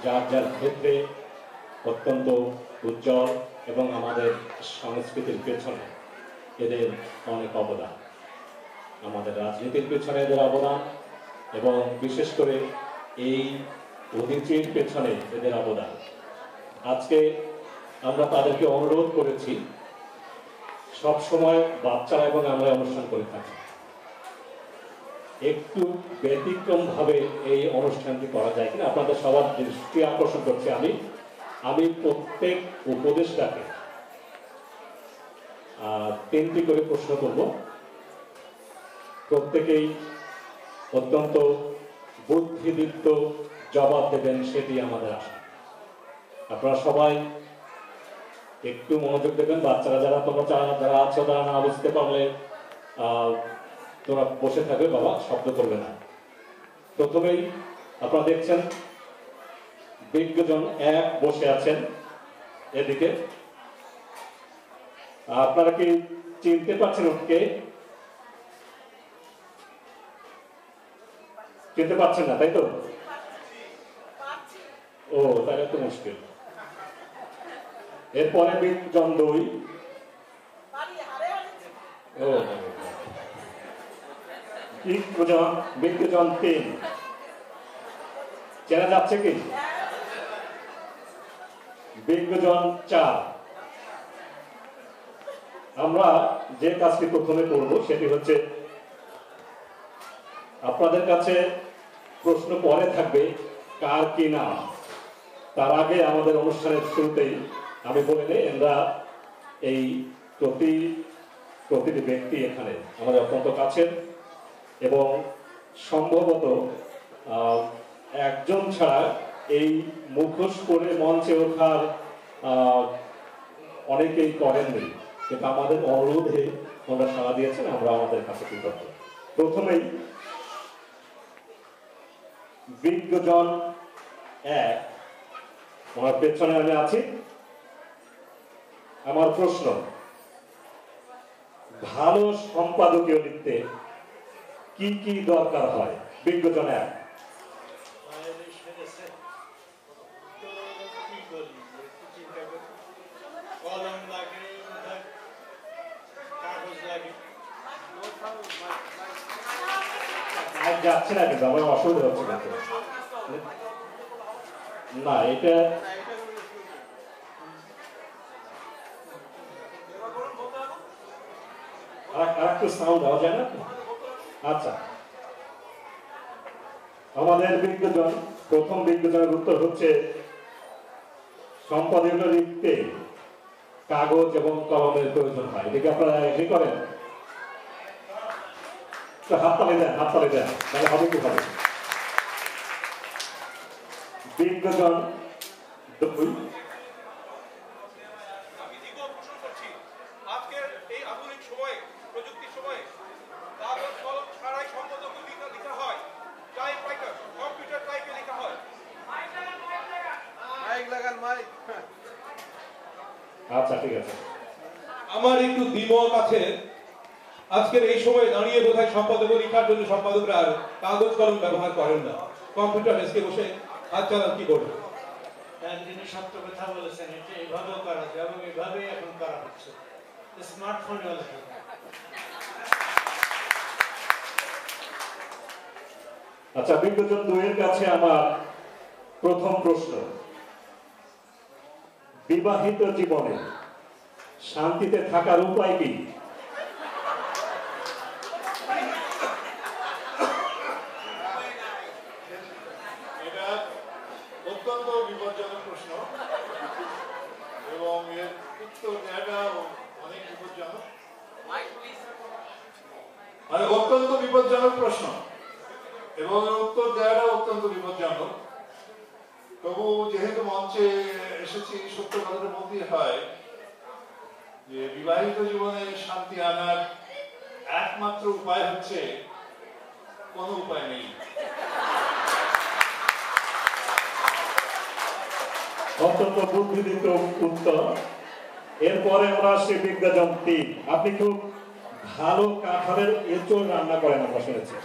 যার যার ক্ষেত্রে অত্যন্ত উজ্জ্বল এবং আমাদের সংস্কৃতির পেছনে এদের অনেক অবদান, আমাদের রাজনীতির পেছনে এদের অবদান এবং বিশেষ করে এই অতিথির পেছনে এদের অবদান। আজকে আমরা তাদেরকে অনুরোধ করেছি, সব সময় বাচ্চারা এবং আমরা অনুষ্ঠান করে থাকি, একটু ব্যতিক্রমভাবে এই অনুষ্ঠানটি করা যায় কিনা আপনাদের সবার দৃষ্টি আকর্ষণ করছি। আমি প্রত্যেক উপদেষ্টাকে 3টি করে প্রশ্ন করব, প্রত্যেকেই অত্যন্ত বুদ্ধিদীপ্ত জবাব দেবেন, সেটি আমাদের আশা। আপনারা সবাই একটু মনোযোগ দেবেন। বাচ্চারা যারা আছো তারা না বুঝতে পারলে তোমরা বসে থাকবে, বাবা শব্দ করবে না। প্রথমেই আপনারা দেখছেন বিজ্ঞজন 1 বসে আছেন এদিকে। আপনারা কি চিনতে পারছেন ওকে? চিনতে পারছেন না, তাই তো? ও, তাহলে তো মুশকিল। এরপরে বিজ্ঞজন 2, ও বিজ্ঞজন 3 চেনা যাচ্ছে কি? বিজ্ঞজন 4। আমরা যে কাজটি প্রথমে করব সেটি হচ্ছে, আপনাদের কাছে প্রশ্ন পরে থাকবে কার কি নাম, তার আগে আমাদের অনুষ্ঠানের শুরুতেই আমি বলে নেই, আমরা এই প্রতিটি ব্যক্তি এখানে আমাদের অত্যন্ত কাছের এবং সম্ভবত একজন ছাড়া এই মুখোশ পরে মঞ্চে ওঠার অনেকেই করেননি, কিন্তু আমাদের অনুরোধে ওনারা সাড়া দিয়েছেন, আমরা আমাদের কাছে কৃতজ্ঞ। প্রথমেই বিজ্ঞজন 1, আমার পেছনে আমি আছি। আমার প্রশ্ন, ভালো সম্পাদকীয় লিখতে কি কি দরকার হয়? বিজ্ঞজন 1। যাচ্ছে না, কিন্তু আমার অসুবিধা হচ্ছে না, এটা আরেকটু সাউন্ড দেওয়া যায় না? আচ্ছা, আমাদের প্রথম বিজ্ঞজনের উত্তর হচ্ছে, সম্পাদকীয় লিখতে কাগজ এবং কলমের প্রয়োজন হয়। এদিকে আপনারা এগ্রি করেন? হাততালি দেন, তাহলে হবে কি হবে? বিজ্ঞজন 2, আচ্ছা ঠিক আছে। আমার একটু দ্বিমত আছে। আজকের এই সময় দাঁড়িয়ে বোধহয় সম্পাদকীয় লেখার জন্য সম্পাদকরা আর কাগজ কলম ব্যবহার করেন না, কম্পিউটার ডেস্কে বসে হাত চালান কিবোর্ডে। তিনি সত্য কথা বলেছেন, এটা এইভাবেও করা যায় এবং এইভাবেই এখন করা হচ্ছে, স্মার্টফোনে লেখা। আচ্ছা, বিজ্ঞজন 2 এর কাছে আমার প্রথম প্রশ্ন, বিবাহিত জীবনে শান্তিতে থাকার উপায় কি? এটা অত্যন্ত বিপজ্জনক প্রশ্ন এবং এর উত্তর দেওয়াটা অনেক বিপজ্জনক, মানে অত্যন্ত বিপজ্জনক প্রশ্ন এবং উত্তর দেওয়াটা অত্যন্ত বিপজ্জনক। তবু যেহেতু মঞ্চে এসেছি, সত্য কথাটা বলতেই হয় যে বিবাহিত জীবনে শান্তি আনার একমাত্র উপায় হচ্ছে কোনো উপায় নেই। অত্যন্ত বুদ্ধিদীপ্ত উত্তর। এরপরে আমরা আসছি বিজ্ঞজন 3। আপনি খুব ভালো কাঁঠালের এঁচোড় রান্না করেন আমরা শুনেছি।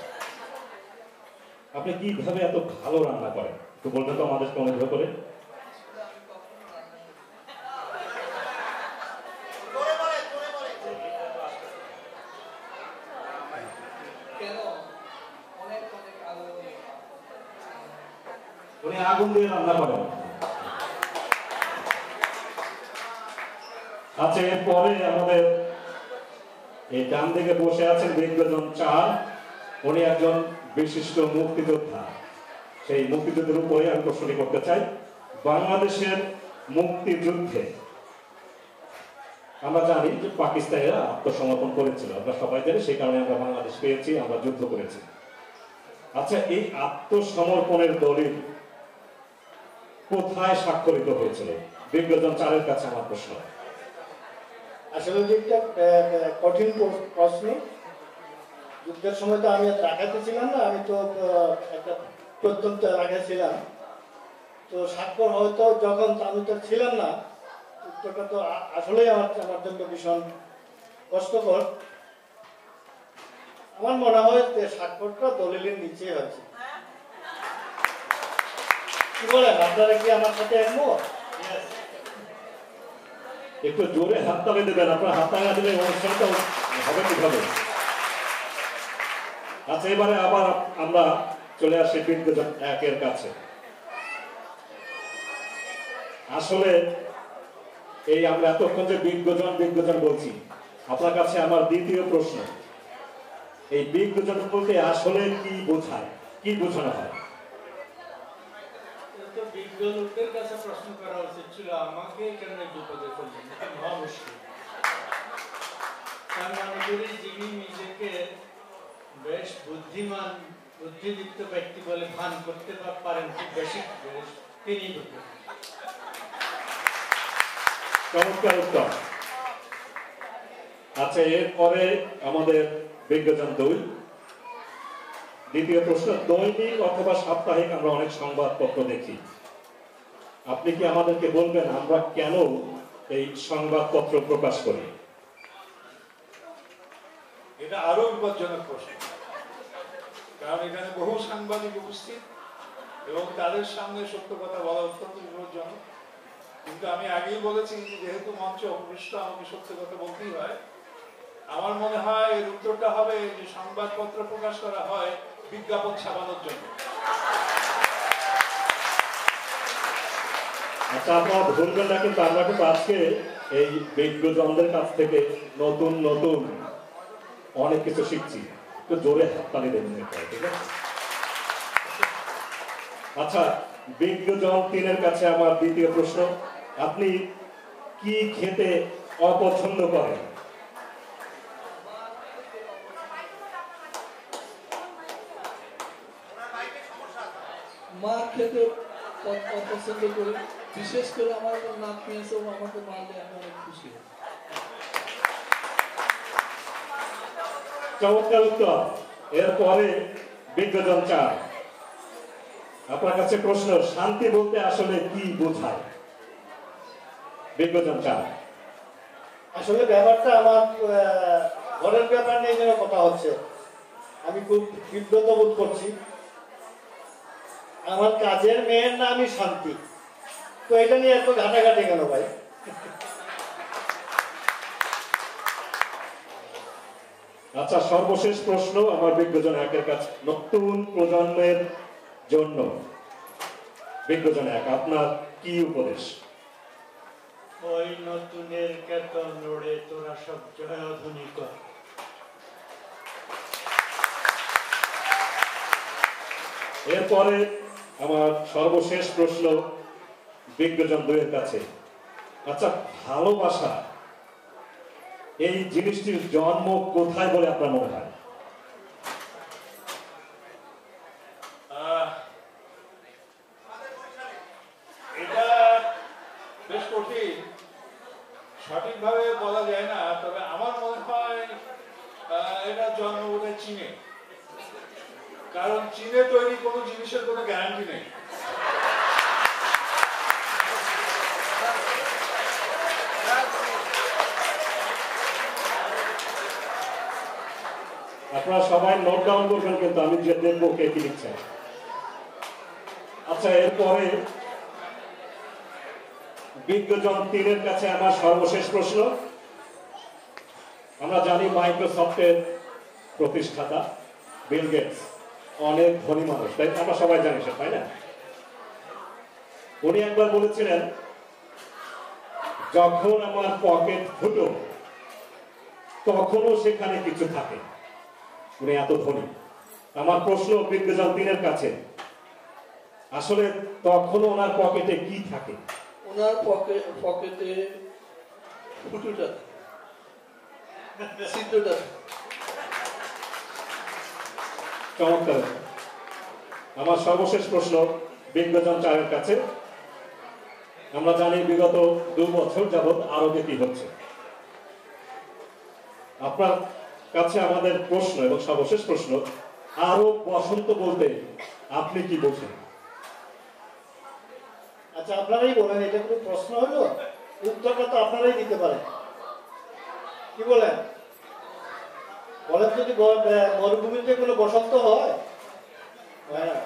আপনি কিভাবে এত ভালো রান্না করেন? একটু বলবেন তো আমাদেরকে অনুগ্রহ করে। উনি আগুন দিয়ে রান্না করেন। আচ্ছা, এরপরে আমাদের এই ডান দিকে বসে আছেন বিজ্ঞজন চার। উনি একজন বিশিষ্ট মুক্তিযোদ্ধা। সেই মুক্তিযুদ্ধের উপরে আমি প্রশ্নটি করতে চাই। বাংলাদেশের মুক্তিযুদ্ধে আমরা জানি যে পাকিস্তানিরা আত্মসমর্পণ করেছিল, আমরা সবাই জানি, সেই কারণে আমরা বাংলাদেশ পেয়েছি, আমরা যুদ্ধ করেছি। আচ্ছা, এই আত্মসমর্পণের দলিল কোথায় স্বাক্ষরিত হয়েছিল? বিজ্ঞজন চারের কাছে আমার প্রশ্ন। আসলে একটা কঠিন প্রশ্ন। যুদ্ধের সময় তো আমি ঢাকাতে ছিলাম না, আমি তো একটা প্রত্যন্ত এলাকায় ছিলাম। তো স্বাক্ষর হয়তো যখন আমি তো ছিলাম না, উত্তরটা তো আসলেই আমার জন্য ভীষণ কষ্টকর। আমার মনে হয় যে স্বাক্ষরটা দলিলের নিচে হয়েছে। কি বলেন আপনারা, কি আমার সাথে একমত? একটু জোরে হাততালি দেবেন, আপনার হাততালি না দিলে অনুষ্ঠানটা হবে কিভাবে? আচ্ছা, এবারে আবার আমরা চলে আসি বিজ্ঞজন একের কাছে। আসলে এই আমরা এতক্ষণ যে বিজ্ঞজন বলছি, আপনার কাছে আমার দ্বিতীয় প্রশ্ন, এই বিজ্ঞজন বলতে আসলে কি বোঝায়, কি বোঝানো হয়? বিজ্ঞ লোকদের কাছে প্রশ্ন করা উচিত ছিল, আমাকে কেন বিপদে ফেললেন, মহা মুশকিল। তার মনে করি যিনি নিজেকে বেশ বুদ্ধিমান বুদ্ধিদীপ্ত ব্যক্তি বলে ভান করতে পারেন খুব বেশি, তিনি চমৎকার উত্তর। আচ্ছা, এরপরে আমাদের বিজ্ঞজন দুই। দ্বিতীয় প্রশ্ন, দৈনিক অথবা সাপ্তাহিক আমরা অনেক সংবাদপত্র দেখি। আপনি কি আমাদেরকে বলবেন আমরা কেন এই সংবাদপত্র প্রকাশ করি? এটা আরো বিপজ্জনক প্রশ্ন, কারণ এখানে বহু সাংবাদিক উপস্থিত এবং তাদের সামনে সত্য কথা বলা অত্যন্ত বিপজ্জনক। কিন্তু আমি আগেই বলেছি যে যেহেতু মঞ্চে অপৃষ্ট, আমাকে সত্য কথা বলতেই হয়। আমার মনে হয় এর উত্তরটা হবে যে সংবাদপত্র প্রকাশ করা হয় বিজ্ঞাপন ছাপানোর জন্য। আচ্ছা, আপনারা ভুলবেন না, কিন্তু আমরা কিন্তু আজকে এই বিজ্ঞজনদের কাছ থেকে নতুন নতুন অনেক কিছু শিখছি। একটু জোরে হাততালি দেবেন, ঠিক আছে? আচ্ছা, বিজ্ঞজন তিনের কাছে আমার দ্বিতীয় প্রশ্ন, আপনি কি খেতে অপছন্দ করেন? মার খেতে অপছন্দ করি, বিশেষ করে আমার নাতনি আছে, আমাকে মারলে আমি অনেক খুশি হই। চমৎকার উত্তর। এরপরে বিজ্ঞজন চার, আপনার কাছে প্রশ্ন, শান্তি বলতে আসলে কি বোঝায়? বিজ্ঞজন চার। আসলে ব্যাপারটা আমার ঘরের ব্যাপার নিয়ে যেন কথা হচ্ছে, আমি খুব বিব্রত বোধ করছি। আমার কাজের মেয়ের নামই শান্তি, তো এটা নিয়ে এত ঘাটাঘাটি কেন ভাই? আচ্ছা, সর্বশেষ প্রশ্ন আমার বিজ্ঞজন একের কাছে, নতুন প্রজন্মের জন্য বিজ্ঞজন এক, আপনার কি উপদেশ? ওই নতুনের কেতন নড়ে তোরা সব জয়ধ্বনি কর। এরপরে আমার সর্বশেষ প্রশ্ন বিজ্ঞজন দুইয়ের কাছে। আচ্ছা, ভালোবাসা এই জিনিসটির জন্ম কোথায় বলে আপনার মনে হয়? এটা বেশ কঠিন, সঠিকভাবে বলা যায় না। তবে আমার মনে হয় এটা জন্ম বোধহয় চীনে, কারণ চীনে তৈরি কোনো জিনিসের কোনো গ্যারান্টি নেই। আপনারা সবাই নোট ডাউন করবেন, কিন্তু আমি যে দেখবো কে কি লিখছেন। আচ্ছা, এরপরে বিজ্ঞজন 3-এর কাছে আমার সর্বশেষ প্রশ্ন। আমরা জানি মাইক্রোসফটের প্রতিষ্ঠাতা বিল গেটস অনেক ধনী মানুষ, তাই আমরা সবাই জানি সে, তাই না? উনি একবার বলেছিলেন, যখন আমার পকেট ফুটো তখনও সেখানে কিছু থাকে। উনি এত ধনী। আমার প্রশ্ন বিজ্ঞজন 3-এর কাছে, আসলে তখনও ওনার পকেটে কি থাকে? ওনার পকেটে ফুটুটা সিদ্ধটা। চমৎকার। আমার সর্বশেষ প্রশ্ন বিজ্ঞজন 4-এর কাছে। আমরা জানি বিগত 2 বছর যাবৎ আরবে কি হচ্ছে। আপনার কাছে আমাদের প্রশ্ন এবং সর্বশেষ প্রশ্ন, আরব বসন্ত বলতে আপনি কি বোঝেন? আচ্ছা, আপনারাই বলেন, এটা কোনো প্রশ্ন হলো? উত্তরটা তো আপনারাই দিতে পারেন। কি বলেন? বলেন, যদি মরুভূমিতে কোনো বসন্ত হয়? হ্যাঁ,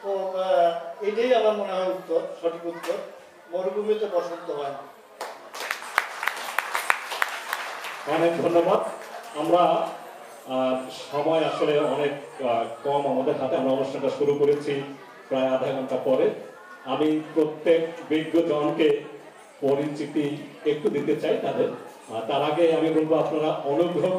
তো এটাই আমার মনে হয় উত্তর, সঠিক উত্তর। মরুভূমিতে বসন্ত হয় না। অনেক ধন্যবাদ। আমরা সময় আসলে অনেক কম আমাদের হাতে। আমরা অনুষ্ঠানটা শুরু করেছি প্রায় আধা ঘন্টা পরে। আমি প্রত্যেক বিজ্ঞজনকে পরিচিতি একটু দিতে চাই তাদের। তার আগে আমি বলবো, আপনারা অনুগ্রহ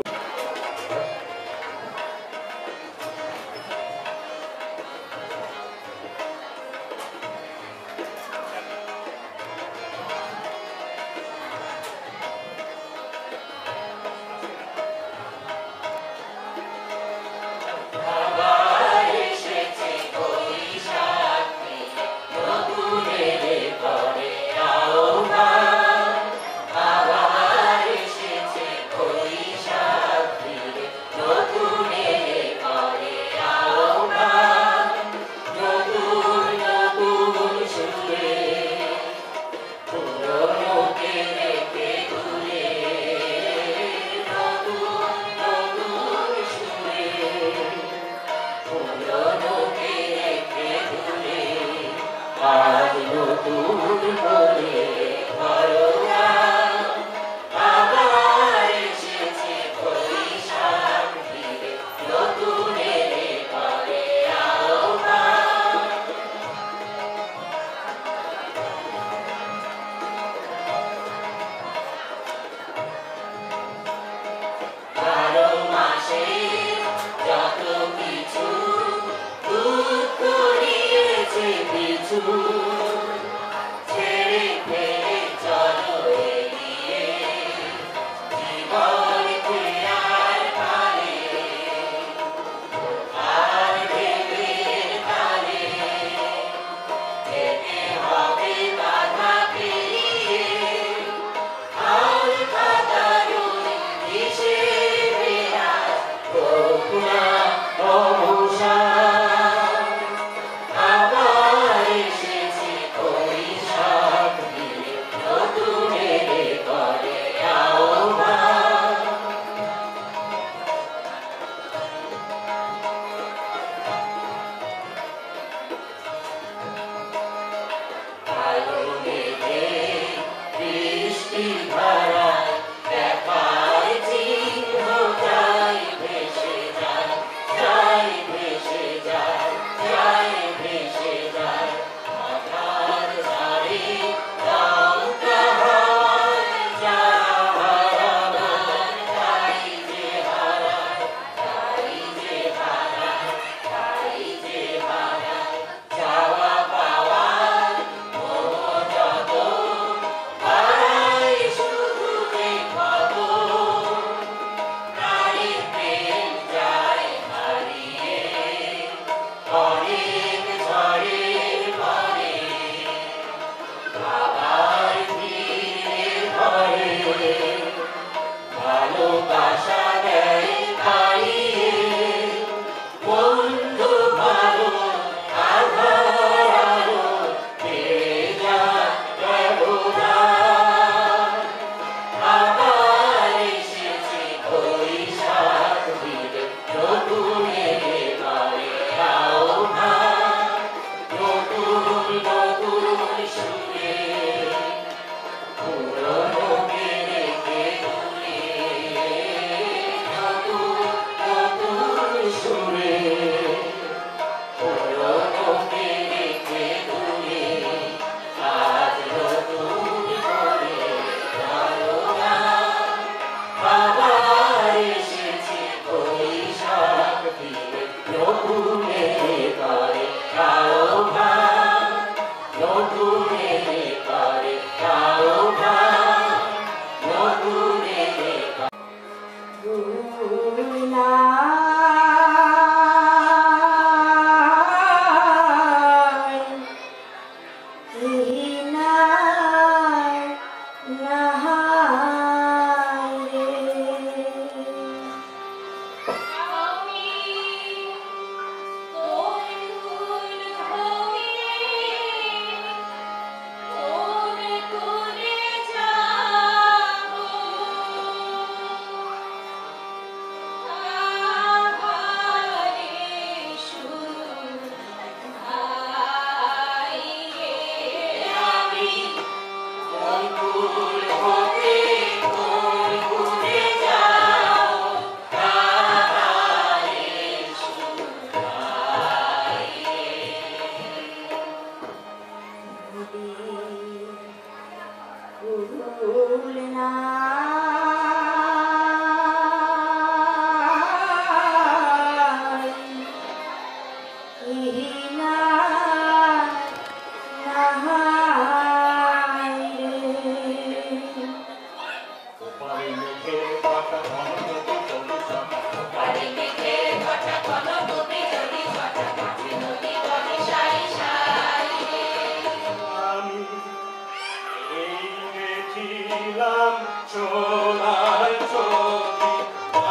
সোনার ছবি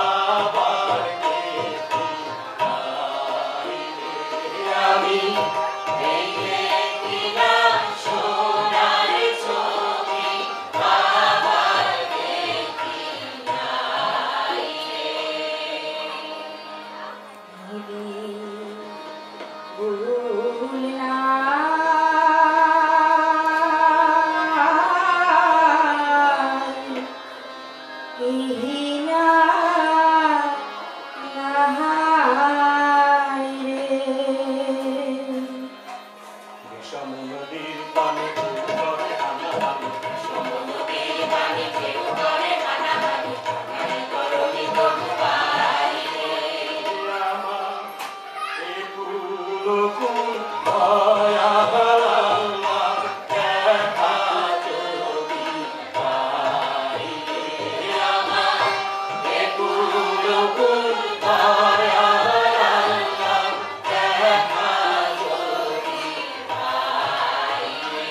আবার দেখি নাই রে। আমি এই দেখিলাম সোনার ছবি আবার দেখি নাই রে। ভুল নাই ইহিনা নাহাই রে। বিষম নদীর পানে ঢেউ করে হানাহানি, বিষম নদীর পানে ঢেউ করে হানাহানি, হানাহানি করনি তবু পাই রে। আমার এ কুল কুল দয়া আল্লাহ দেখা যদি পাই রে। আমার এ কুল কুল দয়া আল্লাহ দেখা যদি পাই রে।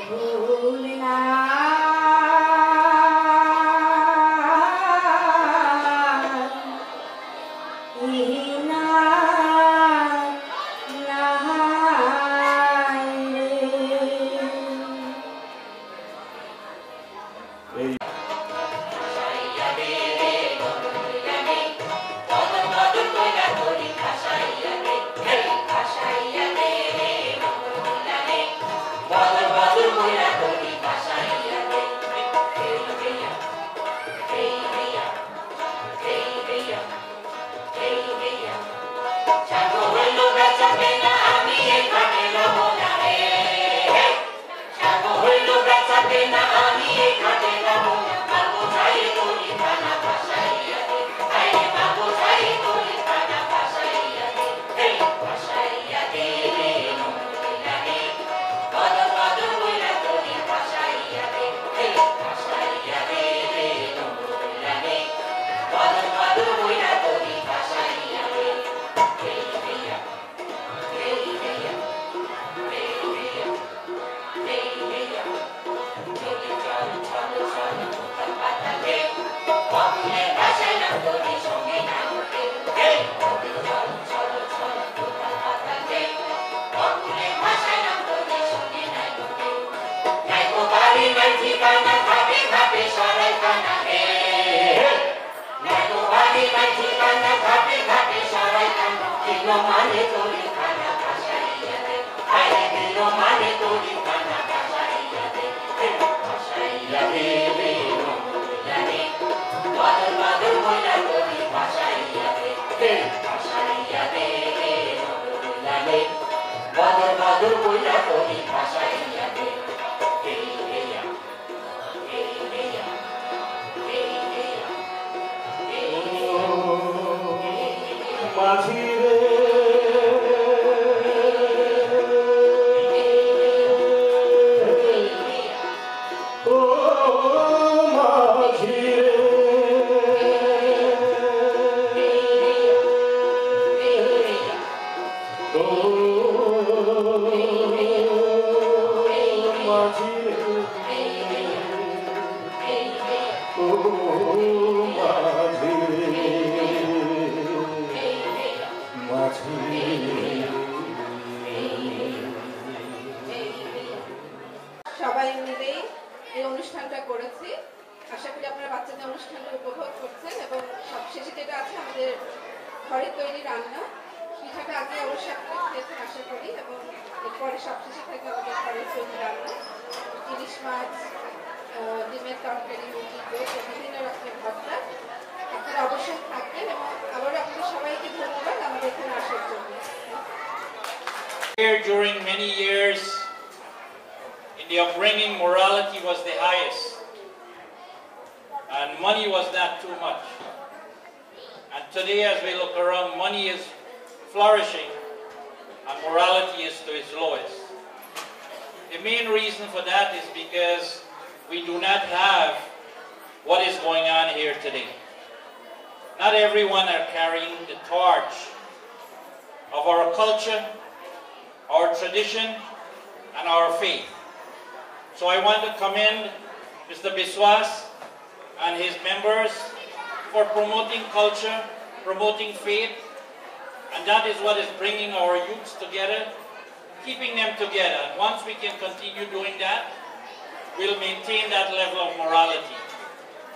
ভুল নাই ইহিনা নাহাই রে। ভাসাইয়া দে রে বদরুল্লানে, বদর বদর কইরা তোরি ভাসাইয়া দে, হে ভাসাইয়া দে রে বদরুল্লানে, বদর বদর কইরা তোরি ভাসাইয়া দে। হেই হেইয়া, হেই হেইয়া, হেই হেইয়া, হেই হেইয়া। সাগো হইল বেচা কেনা আমি এখানে রব না রে। সাগো হইল বেচা কেনা আমি এখানে রব না। বাবু যাই তোরি খানা ভাসাইয়া দে, আরে বাবু যাই তোরি খানা ভাসাইয়া দে। হেই ভাসাইয়া দে রে বদরুল্লানে, বদর বদর কইরা তোরি ভাসাইয়া দে। হেই ভাসাইয়া দে রে বদরুল্লানে, বদর বদর কইরা তোরি ভাসাইয়া দে। হেই হেইয়া, হেই হেইয়া, হেই হেইয়া, হেই হেইয়া। চলে চল চল চল কোথাও পাতালে, বাবুলে ভাসাইলাম তোরি সঙ্গে না উঠে। হেই চলে চল চল চল কোথাও পাতালে, বাবুলে ভাসাইলাম তোরি সঙ্গে না উঠে। নাই তো বাড়ি নাই ঠিকানা, ঘাটে ঘাটে সরাই কানা হে। নাই তো বাড়ি নাই ঠিকানা, ঘাটে ঘাটে সরাই কানা। দিল মানে তোরি খানা ভাসাইয়া দে, আরে দিল মানে তোরি খানা ভাসাইয়া দে। হে ভাসাইয়া দে রে বদরুল্লানে, বদর বদর কইরা তোরি ভাসাইয়া দে। হে ভাসাইয়া দে রে বদরুল্লানে, বদর বদর কইরা তোরি ভাসাইয়া দে। হেই হেইয়া, হেই হেইয়া, হেই হেইয়া, হেই হেইয়া, হেই হেইয়া। মাঝি রে ও মাঝি রে ও মাঝি রে ও মাঝি রে মাঝি সবাই মিলেই এই অনুষ্ঠানটা করেছি। আশা করি আপনারা বাচ্চাদের অনুষ্ঠানটা উপভোগ করছেন এবং সবশেষে যেটা আছে আমাদের ঘরে তৈরি রান্না, পিঠাটা আগে অবশ্যই আপনারা খেয়েছেন আশা করি, এবং এরপরে সবশেষে থাকে আমাদের ঘরে তৈরি রান্না, ইলিশ মাছ, ডিমের তরকারি, মুরগির গোশ, বিভিন্ন রকমের ভর্তা। আপনারা অবশ্যই থাকবেন এবং আবারও আপনাদের সবাইকে ধন্যবাদ আমাদের এখানে আসার জন্য। Here during many years, in the upbringing, morality was the highest, and money was not too much. And today, as we look around, money is flourishing, and morality is to its lowest. The main reason for that is because we do not have what is going on here today. Not everyone are carrying the torch of our culture, our tradition, and our faith. So I want to commend Mr. Biswas and his members for promoting culture, promoting faith, and that is what is bringing our youths together, keeping them together. And once we can continue doing that, we'll maintain that level of morality.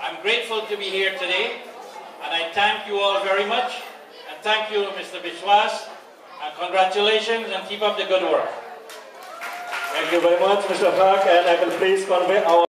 I'm grateful to be here today, and I thank you all very much. And thank you, Mr. Biswas, and congratulations, and keep up the good work. Thank you very much, Mr. Haq, and I will please convey our